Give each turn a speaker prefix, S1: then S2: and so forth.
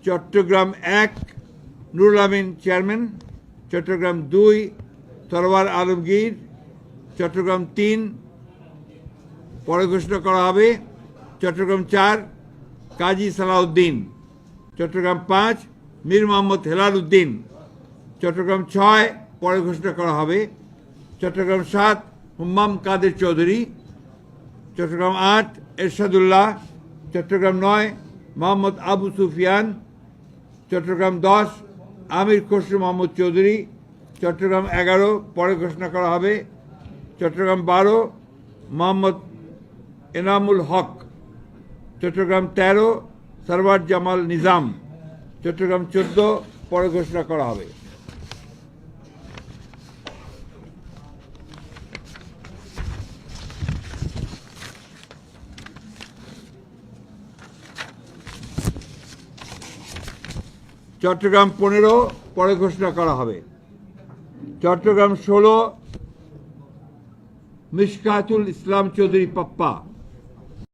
S1: Chittagong 1 Nurul Amin chairman, Chittagong 2 তরওয়ার Alamgir, Chittagong 3 পরে ঘোষণা করা হবে, চট্টগ্রাম 4 কাজী সালাউদ্দিন, চট্টগ্রাম 5 মীর মোহাম্মদ হেলাল উদ্দিন, চট্টগ্রাম 6 পরে ঘোষণা করা হবে, চট্টগ্রাম 7 হুম্মাম কাদের চৌধুরী, চট্টগ্রাম 8 এরশাদুল্লাহ, চট্টগ্রাম 9 মোহাম্মদ আবু সুফিয়ান, চট্টগ্রাম 10 আমির খসরু মোহাম্মদ চৌধুরী, চট্টগ্রাম 11 পরে ঘোষণা করা হবে, চট্টগ্রাম 12 মোহাম্মদ এনামুল হক, চট্টগ্রাম 13 সরওয়ার জামাল নিজাম, চট্টগ্রাম 14 পরে ঘোষণা করা হবে। চট্টগ্রাম 15 পরে ঘোষণা করা হবে। চট্টগ্রাম 16 মিশকাতুল ইসলাম চৌধুরী পাপ্পা,